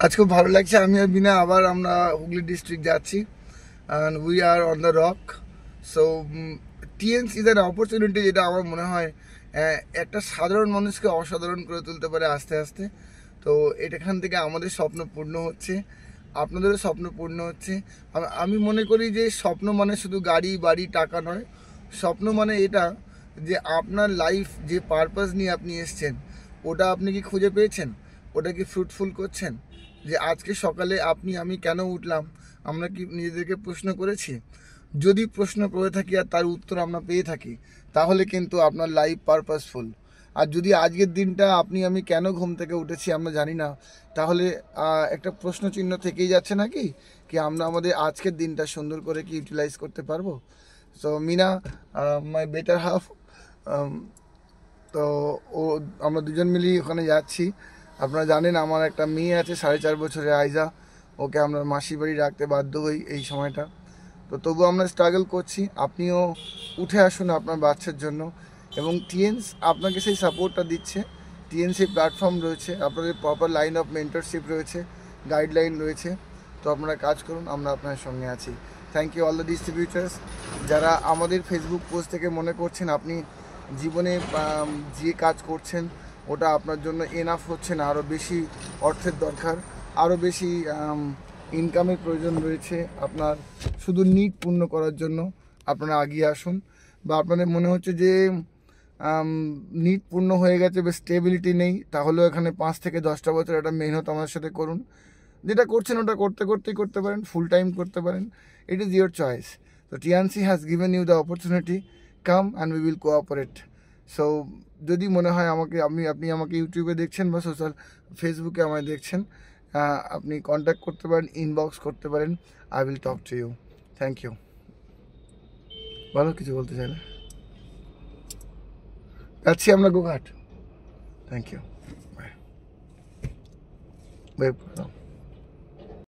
আজ খুব ভালো লাগছে। আমি আর বিনা আবার আমরা হুগলি ডিস্ট্রিক্ট যাচ্ছি and we are on the rock. So TNC is an opportunity যেটা আমার মনে হয় একটা সাধারণ মানুষকে অসাধারণ করে তুলতে পারে আস্তে আস্তে। তো এখান থেকে আমাদের স্বপ্ন পূর্ণ হচ্ছে, আপনাদেরও স্বপ্ন পূর্ণ হচ্ছে। আমি মনে করি যে স্বপ্ন মানে শুধু গাড়ি বাড়ি টাকা নয়, স্বপ্ন মানে এটা যে আপনার লাইফ যে পারপাস নিয়ে আপনি এসছেন ওটা আপনি কি খুঁজে পেয়েছেন, ওটা কি ফ্রুটফুল করছেন। যে আজকে সকালে আপনি আমি কেন উঠলাম আমরা কি নিজেদেরকে প্রশ্ন করেছি? যদি প্রশ্ন করে থাকি আর তার উত্তর আমরা পেয়ে থাকি তাহলে কিন্তু আপনার লাইফ পারপাসফুল। আর যদি আজকের দিনটা আপনি আমি কেন ঘুম থেকে উঠেছি আমরা জানি না, তাহলে একটা প্রশ্ন চিহ্ন থেকেই যাচ্ছে নাকি কি আমরা আমাদের আজকের দিনটা সুন্দর করে কি ইউটিলাইজ করতে পারবো। So Mina my better half, তো ও আমরা দুজন মিলেই ওখানে যাচ্ছি। আপনারা জানেন আমার একটা মেয়ে আছে 4.5 বছরের আইজা, ওকে আমরা মাসির বাড়ি রাখতে বাধ্য হই এই সময়টা। তো তবু আমরা স্ট্রাগল করছি। আপনিও উঠে আসুন আপনার বাচ্চার জন্য, এবং টিএনস আপনাকে সেই সাপোর্টটা দিচ্ছে। টিএনসি প্ল্যাটফর্ম রয়েছে, আপনাদের প্রপার লাইন অফ মেন্টরশিপ রয়েছে, গাইডলাইন রয়েছে। তো আপনারা কাজ করুন, আমরা আপনার সঙ্গে আছি। Thank you all the distributors যারা আমাদের ফেসবুক পোস্ট থেকে মনে করছেন আপনি জীবনে যে কাজ করছেন ওটা আপনার জন্য এনাফ হচ্ছে না, আরও বেশি অর্থের দরকার, আরও বেশি ইনকামের প্রয়োজন রয়েছে আপনার শুধু নিড পূর্ণ করার জন্য, আপনারা এগিয়ে আসুন। বা আপনাদের মনে হচ্ছে যে নিড পূর্ণ হয়ে গেছে বা স্টেবিলিটি নেই, তাহলেও এখানে 5 থেকে 10টা বছর একটা মেহনত আমার সাথে করুন। যেটা করছেন ওটা করতেই করতে পারেন, ফুল টাইম করতে পারেন, ইট ইজ ইয়োর চয়েস। তো TNC has given you the opportunity, come and we will cooperate. So যদি মনে হয় আপনি আমাকে ইউটিউবে দেখছেন বা সোশ্যাল ফেসবুকে আমায় দেখছেন, আপনি কন্ট্যাক্ট করতে পারেন, ইনবক্স করতে পারেন, I will talk to you. Thank you. ভালো কিছু বলতে চাই না, যাচ্ছি আমরা Goghat. Thank you, bye by.